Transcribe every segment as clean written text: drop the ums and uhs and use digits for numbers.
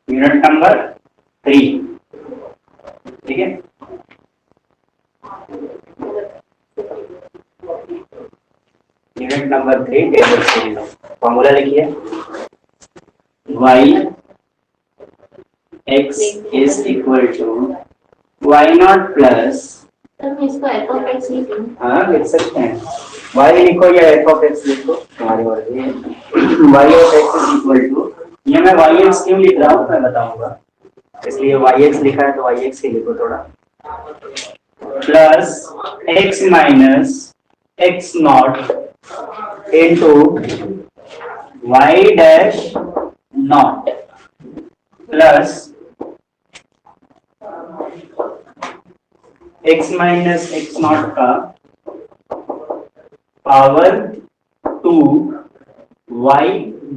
Unit number 3, ठीक है। Unit number 3 table से फॉर्मूला लिखिए, y x is equal to y not plus, इसको एफ ऑफ एक्स लिखूं? हाँ लिख सकते हैं, y लिखो या एफ ऑफ एक्स लिखो, तुम्हारी मर्जी है। y of x is equal to, ये मैं yx क्यों लिख रहा हूँ मैं बताऊंगा, इसलिए yx लिखा है तो yx ही लिखो थोड़ा, plus x minus x not into y dash not plus x minus x not का power 2 y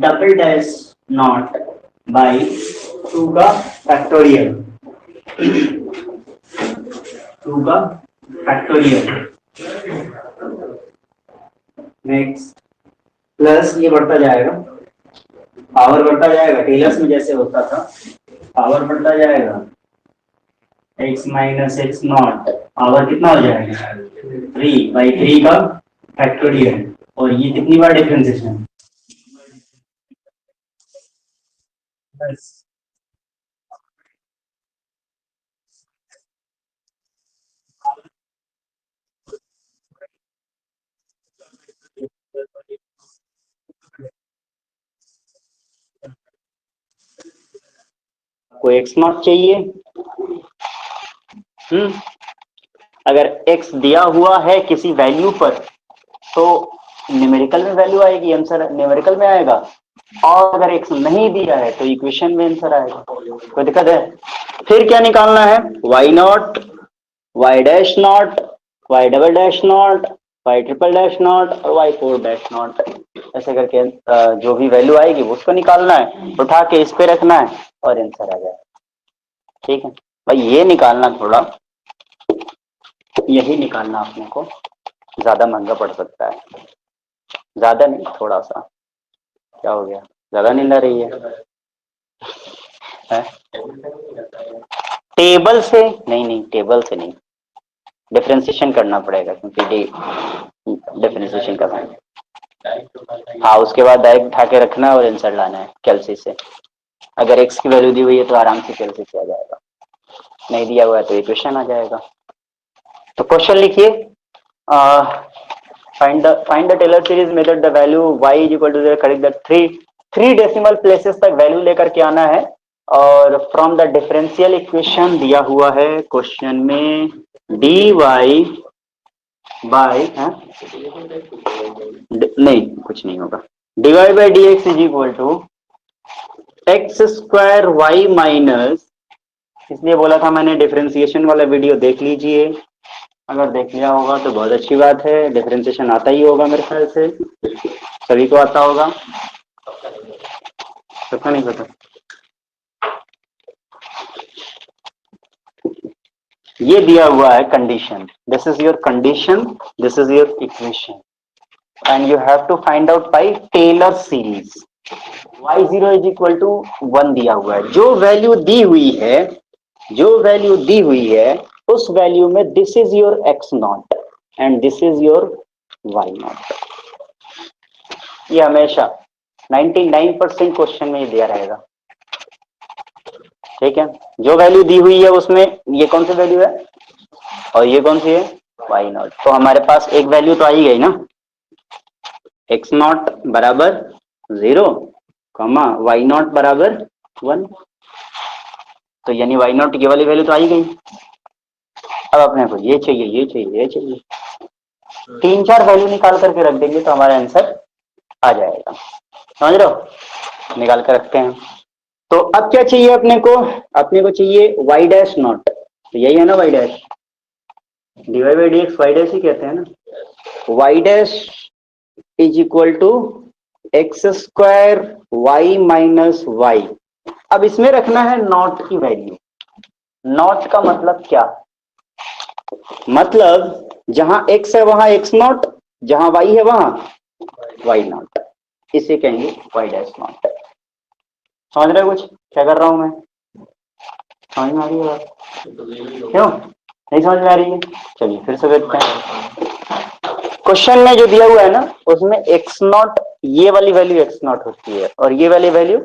double dash not by 2 का फैक्टोरियल, 2 का फैक्टोरियल। नेक्स्ट प्लस ये बढ़ता जाएगा, पावर बढ़ता जाएगा, टेलर्स में जैसे होता था, पावर बढ़ता जाएगा, x minus x not power कितना हो जाएगा 3 बाई 3 का फैक्टोरियल, और ये कितनी बार डिफरेंशिएशन, को x नॉट चाहिए, अगर x दिया हुआ है किसी वैल्यू पर तो न्यूमेरिकल में वैल्यू आएगी, आंसर न्यूमेरिकल में आएगा, और अगर x नहीं दिया है तो इक्वेशन में आंसर आएगा। कोई दिक्कत है? फिर क्या निकालना है, y naught, y dash not, y double dash not, y triple dash not और y फोर डैश नॉट, ऐसे करके जो भी वैल्यू आएगी वो उसको निकालना है, उठा के इस पे रखना है और आंसर आ जाएगा। ठीक है भाई, ये निकालना थोड़ा, यही निकालना अपने को ज्यादा महंगा पड़ सकता है, ज्यादा नहीं थोड़ा सा। क्या हो गया, ज्यादा नींद आ रही है? टेबल से नहीं, टेबल से नहीं, डिफरेंशिएशन करना पड़ेगा क्योंकि डिफरेंशिएशन करना है। हाँ, उसके बाद डायरेक्ट उठा के रखना और आंसर लाना है कैलसी से। अगर एक्स की वैल्यू दी हुई है तो आराम से कैलसी से आ जाएगा, नहीं दिया हुआ है तो इक्वेशन आ जाएगा। तो क्वेश्चन लिखिए, find the Taylor series method, the value y is equal to 0, correct that three decimal places तक वैल्यू लेकर के आना है, और फ्रॉम द डिफरेंशियल इक्वेशन दिया हुआ है क्वेश्चन में dy बाई नहीं कुछ नहीं होगा, dy by d x is equal to x square y minus, इसलिए बोला था मैंने डिफरेंशिएशन वाला वीडियो देख लीजिए, अगर देख लिया होगा तो बहुत अच्छी बात है, डिफरेंशिएशन आता ही होगा मेरे ख्याल से, सभी को आता होगा, सबका नहीं पता। ये दिया हुआ है condition, this is your condition, this is your equation, and you have to find out by Taylor series. y0 is equal to 1 दिया हुआ है, जो वैल्यू दी हुई है, जो वैल्यू दी हुई है उस वैल्यू में this is your x not and this is your y not. ये हमेशा 99% क्वेश्चन में ये दिया रहेगा। ठीक है, जो वैल्यू दी हुई है उसमें ये कौन सी वैल्यू है और ये कौन सी है, y नॉट, तो हमारे पास एक वैल्यू तो आई गई ना, x नॉट बराबर 0, y नॉट बराबर 1, तो यानी y नॉट ये वाली वैल्यू तो आई गई। अब अपने को ये चाहिए, ये चाहिए, ये चाहिए, 3-4 वैल्यू निकाल करके रख देंगे तो हमारा आंसर आ जाएगा, समझ रहे हो? निकाल कर रखते हैं। तो अब क्या चाहिए अपने को चाहिए y डैश नॉट, तो यही है ना y dash, dy by d x y dash ही कहते हैं ना, y dash is equal to x square y minus y. अब इसमें रखना है नॉट की वैल्यू, नॉट का मतलब क्या, मतलब जहां x है वहां x नॉट, जहां y है वहां y नॉट, इसे कहेंगे y डैश नॉट। समझ रहे हो कुछ क्या कर रहा हूं मैं? समझ में आ रही है बात? क्यों नहीं समझ में आ रही है? चलिए फिर से देखते हैं। क्वेश्चन में जो दिया हुआ है ना उसमें x नॉट, ये वाली वैल्यू x नॉट होती है और ये वाली वैल्यू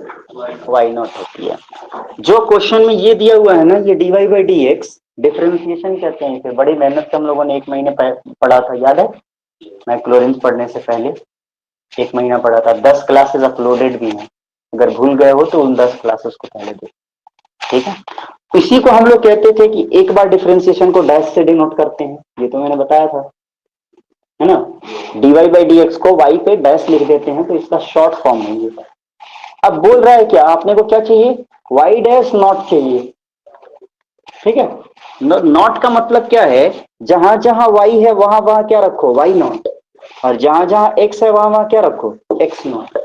y नॉट होती है। जो क्वेश्चन में ये दिया हुआ है ना, ये dy by d x differentiation कहते हैं। फिर बड़ी मेहनत से हम लोगों ने 1 महीने पढ़ा था, याद है? मैं क्लोरीन पढ़ने से पहले 1 महीना पढ़ा था। 10 क्लासेस अपलोडेड भी हैं, अगर भूल गए हो तो उन 10 क्लासेस को पहले देखो, ठीक है? इसी को हम लोग कहते थे कि एक बार डिफरेंशिएशन को डैश से डिनोट करते हैं, ये तो मैंने बताया था, है ना? dy बाई डी एक्स को y पे डैश लिख देते हैं, तो इसका शॉर्ट फॉर्म है ये। अब बोल रहा है क्या, आपने को क्या चाहिए? y डैश नॉट चाहिए, ठीक है? नॉट का मतलब क्या है? जहां जहां y है वहां वहां क्या रखो? y not. और जहां जहां x है वहां वहां क्या रखो? x not.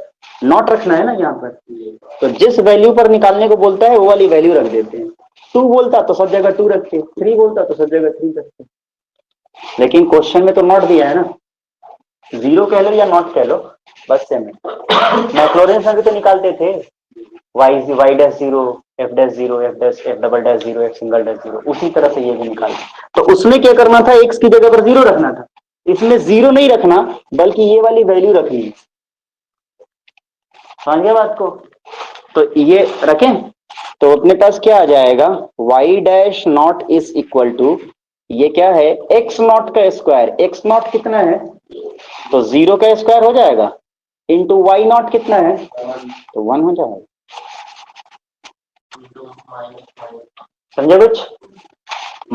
नॉट रखना है ना यहाँ पर। तो जिस वैल्यू पर निकालने को बोलता है वो वाली वैल्यू रख देते हैं। 2 बोलता तो सब जगह 2 रखते, 3 बोलता तो सब जगह 3 रखते। लेकिन क्वेश्चन में तो नॉट दिया है ना, 0 कह लो या नॉट कह लो, बस सेम है। मैक्लोरिन में भी तो निकालते थे, y dash zero, f dash zero, f dash, f double dash zero, f single dash zero, उसी तरह से ये भी निकाल। तो उसमें क्या करना था? एक्स की जगह पर 0 रखना था। इसमें 0 नहीं रखना, बल्कि ये वाली वैल्यू रखनी है। समझ गए बात को? तो ये रखें तो अपने पास क्या आ जाएगा? y dash naught is equal to, ये क्या है? x नॉट का स्क्वायर। x नॉट कितना है? तो 0 का स्क्वायर हो जाएगा, इंटू y नॉट कितना है? तो 1 हो जाएगा। समझे कुछ?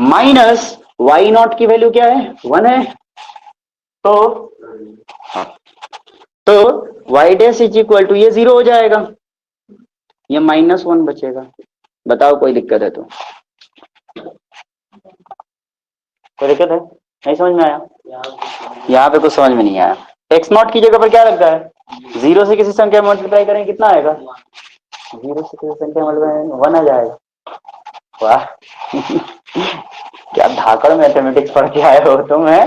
माइनस y नॉट की वैल्यू क्या है? 1 है। तो y dash is equal to, ये 0 हो जाएगा, ये -1 बचेगा। बताओ कोई दिक्कत है तो? कोई दिक्कत है? नहीं समझ में आया? यहाँ पे कुछ समझ में नहीं आया। एक्स नॉट की जगह पर क्या रखा है? 0 से किसी संख्या मल्टीप्लाई करें कितना आएगा? 0 से किसी संख्या मल्टीप्लाई 1 आ जाएगा। वाह क्या धाकड़ मैथमेटिक्स पढ़ के आए हो तुम, है?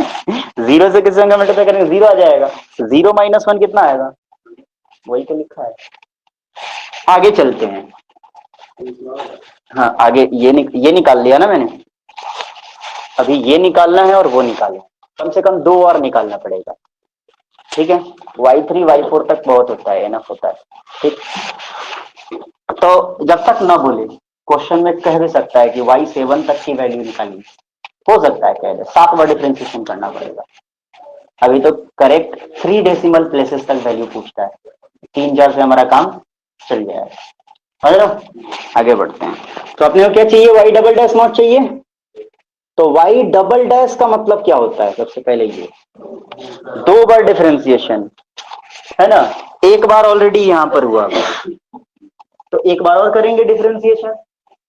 0 से किसी संख्या मल्टीप्लाई करेंगे 0 आ जाएगा। 0 माइनस 1 कितना आएगा? वही तो लिखा है। आगे चलते हैं। हाँ आगे ये निकाल लिया ना मैंने, अभी ये निकालना है और वो निकालना है। कम से कम 2 और निकालना पड़ेगा, ठीक है? y3 y4 तक बहुत होता है, एनफ होता है, ठीक? तो जब तक ना बोले क्वेश्चन में कह भी सकता है कि y7 तक की वैल्यू निकालनी, हो सकता है कह दे, 7 बार डिफरेंशिएशन करना पड़ेगा। अभी तो करेक्ट 3 डेसिमल प्लेसेस तक वैल्यू पूछता है, 3-4 से हमारा काम चल जाएगा। समझ लो? आगे बढ़ते हैं। तो अपने को क्या चाहिए? y डबल डैश नॉट चाहिए। तो y डबल डैश का मतलब क्या होता है? सबसे पहले ये 2 बार डिफरेंशिएशन है ना, एक बार ऑलरेडी यहां पर हुआ, तो एक बार और करेंगे डिफरेंशिएशन।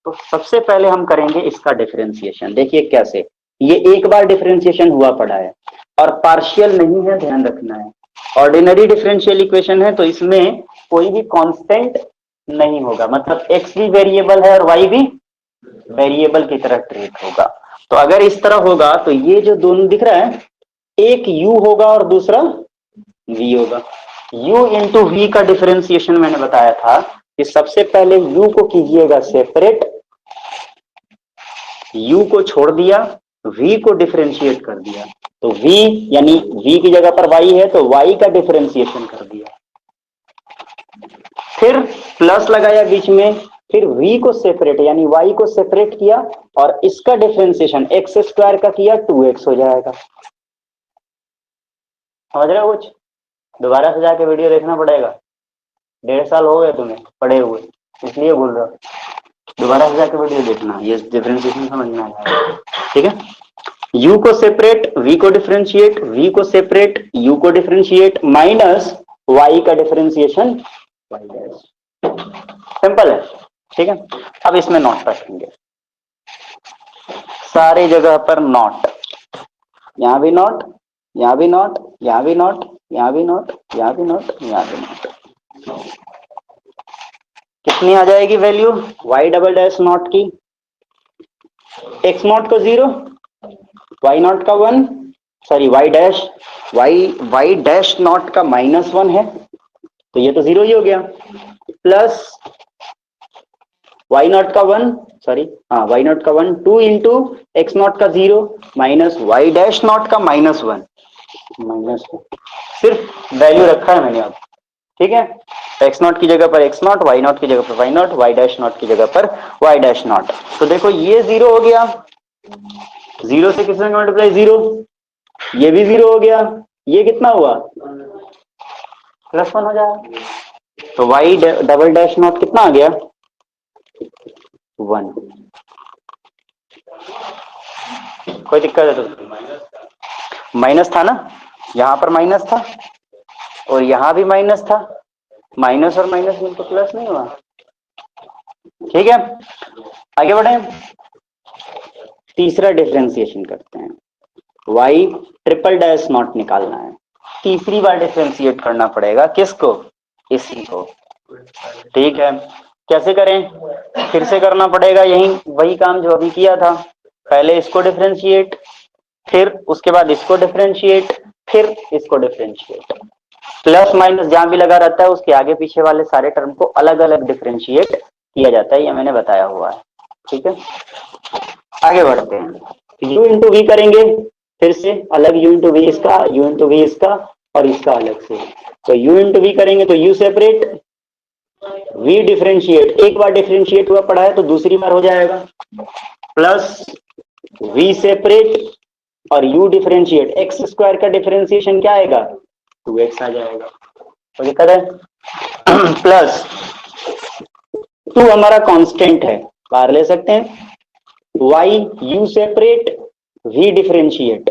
तो सबसे पहले हम करेंगे इसका डिफरेंशिएशन। देखिए कैसे, ये एक बार डिफरेंशिएशन हुआ पड़ा है और पार्शियल नहीं है, ध्यान रखना है। ऑर्डिनरी डिफरेंशियल इक्वेशन है तो इसमें कोई भी कांस्टेंट नहीं होगा, मतलब x भी वेरिएबल है और y भी वेरिएबल की तरह ट्रीट होगा। तो अगर इस तरह होगा तो ये जो दोनों दिख रहा है, एक u होगा और दूसरा v होगा। u इंटू वी का डिफरेंशिएशन मैंने बताया था कि सबसे पहले u को कीजिएगा सेपरेट, u को छोड़ दिया, v को डिफरेंशिएट कर दिया, तो v यानी v की जगह पर y है तो y का डिफरेंशिएशन कर दिया, फिर प्लस लगाया बीच में, फिर v को सेपरेट यानी y को सेपरेट किया और इसका डिफरेंशिएशन एक्स स्क्वायर का किया, 2x हो जाएगा। समझ रहे हो कुछ? दोबारा से जाके वीडियो देखना पड़ेगा, 1.5 साल हो गए तुम्हें पढ़े हुए, इसलिए बोल रहा हूँ। दोबारा से जाके वीडियो देखना, ये डिफरेंशिएशन समझ में आ जाएगा, ठीक है? u को सेपरेट, v को डिफरेंशिएट, v को सेपरेट, u को डिफरेंशिएट, माइनस y का डिफरेंशिएशन y डैश। सिंपल है, ठीक है? अब इसमें नॉट रखेंगे, सारी जगह पर नॉट, यहां भी नॉट, यहां भी नॉट, यहां भी नॉट, यहां भी नॉट, यहां भी नॉट, यहां भी नॉट। कितनी आ जाएगी value y double dash naught की? x नॉट को 0, वाई नॉट का 1, सॉरी वाई डैश नॉट का -1 है, तो ये तो 0 ही हो गया, प्लस वाई नॉट का 1, सॉरी हाँ वाई नॉट का 1 2 इंटू एक्स नॉट का 0 माइनस वाई डैश नॉट का -1 सिर्फ वैल्यू रखा है मैंने अब, ठीक है। एक्स नॉट की जगह पर एक्स नॉट, वाई नॉट की जगह पर y naught, y dash naught की जगह पर वाई डैश नॉट। तो देखो ये 0 हो गया, 0 से किसने मल्टीप्लाई 0, ये भी 0 हो गया, ये कितना हुआ +1 हो जाएगा, तो वाई डबल डैश नॉट कितना आ गया 1। कोई दिक्कत है तो माइनस था ना, यहां पर माइनस था और यहां भी माइनस था, माइनस और माइनस मिलकर प्लस नहीं हुआ, ठीक है। आगे बढ़े, तीसरा डिफरेंशिएशन करते हैं, y ट्रिपल डैश नॉट निकालना है, तीसरी बार डिफरेंशिएट करना पड़ेगा किसको, इसी को, ठीक है। कैसे करें, फिर से करना पड़ेगा यही वही काम जो अभी किया था, पहले इसको डिफरेंशिएट, फिर उसके बाद इसको डिफरेंशिएट, फिर इसको डिफरेंशिएट, प्लस माइनस जहां भी लगा रहता है उसके आगे पीछे वाले सारे टर्म को अलग अलग डिफरेंशिएट किया जाता है, ये मैंने बताया हुआ है, ठीक है। आगे बढ़ते हैं, u इंटू वी करेंगे, फिर से अलग u इंटू वी इसका, u इंटू वी इसका और इसका अलग से, तो u इंटू वी करेंगे तो u सेपरेट, v डिफरेंशिएट, एक बार डिफरेंशिएट हुआ पड़ा है तो दूसरी बार हो जाएगा, प्लस v सेपरेट और u डिफरेंशिएट, एक्स स्क्वायर का डिफरेंशिएशन क्या आएगा 2x आ जाएगा, तो दिक्कत है प्लस 2 हमारा कांस्टेंट है, बाहर ले सकते हैं, y u separate v differentiate,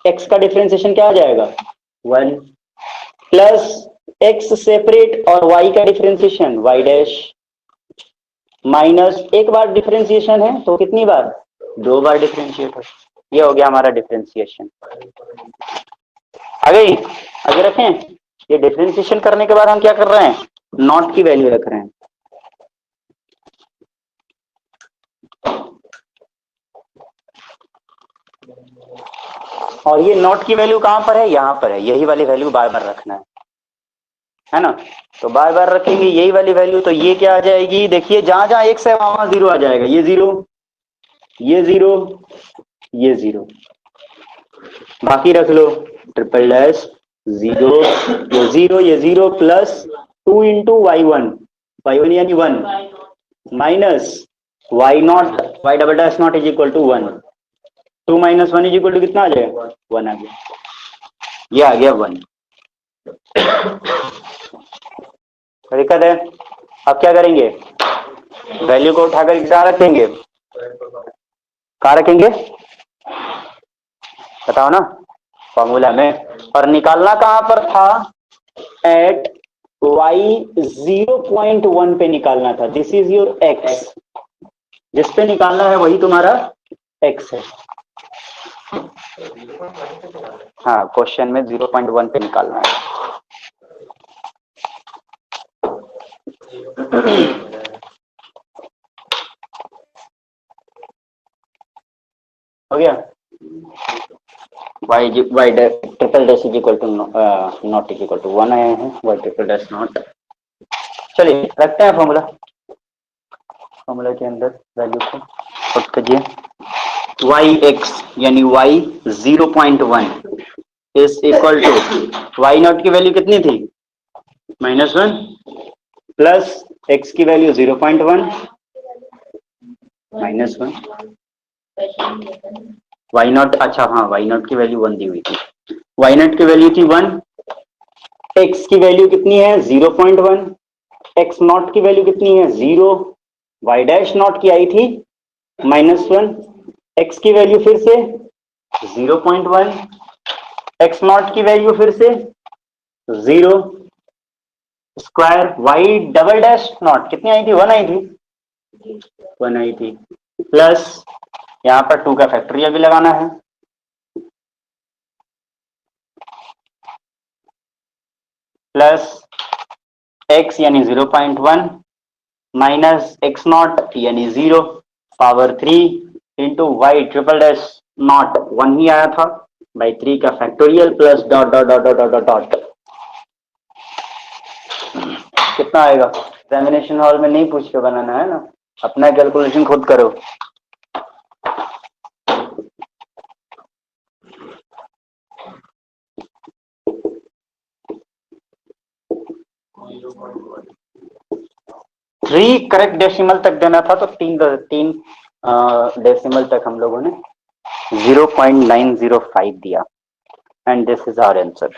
x का डिफरेंशिएशन क्या आ जाएगा 1, प्लस x सेपरेट और y का डिफरेंशिएशन y डैश, माइनस एक बार डिफरेंशिएशन है तो कितनी बार 2 बार डिफरेंशिएट हो, ये हो गया हमारा डिफरेंशिएशन। आगे रखें, ये डिफरेंशिएशन करने के बाद हम क्या कर रहे हैं, नॉट की वैल्यू रख रहे हैं, और ये नॉट की वैल्यू कहां पर है, यहां पर है, यही वाली वैल्यू बार बार रखना है ना, तो बार बार रखेंगे यही वाली वैल्यू, तो ये क्या आ जाएगी, देखिए जहां जहां x है वहां 0 आ जाएगा, ये 0 ये 0 ये 0, बाकी रख लो ट्रिपल डैश 0 ये 0 प्लस 2 इंटू y1 यानी 1 minus y naught y double dash naught is equal to 1, 2 minus 1 is equal to कितना आ जाएगा 1 आ गया, ये आ गया 1। दिक्कत है, अब क्या करेंगे, वैल्यू को उठाकर कहाँ रखेंगे, कहाँ रखेंगे बताओ ना, फॉर्मूला में, और निकालना कहां पर था, एट y 0.1 पे निकालना था, दिस इज योर x, जिस पे निकालना है वही तुम्हारा x है, हाँ क्वेश्चन में 0.1 पे निकालना है हो गया, y triple dash is equal to naught is equal to 1 आए हैं, y ट्रिपल डैश नॉट, चलिए रखते हैं फॉर्मूला के अंदर वैल्यू को पुट कीजिए, y x यानी y 0.1 is equal to y naught की वैल्यू कितनी थी -1 प्लस x की वैल्यू 0.1 -1, y नॉट, अच्छा हाँ y नॉट की वैल्यू 1 दी हुई थी, y नॉट की वैल्यू थी 1, x की वैल्यू कितनी है 0.1, x नॉट की वैल्यू कितनी है 0, y डैश नॉट की आई थी -1, x की वैल्यू फिर से 0.1, x नॉट की वैल्यू फिर से 0, square y double dash not कितनी आई थी 1 आई थी, 1 आई थी, प्लस यहाँ पर 2 का फैक्टोरियल भी लगाना है, प्लस x यानी 0.1 माइनस x नॉट यानी 0 power 3 into y triple dash not 1 ही आया था बाई 3 का factorial plus dot dot dot dot dot dot. कितना आएगा? एग्जामिनेशन हॉल में नहीं पूछ के बनाना है ना, अपना कैलकुलेशन खुद करो। थ्री करेक्ट डेसिमल तक देना था तो तीन डेसिमल तक हम लोगों ने 0.905 दिया and this is our answer.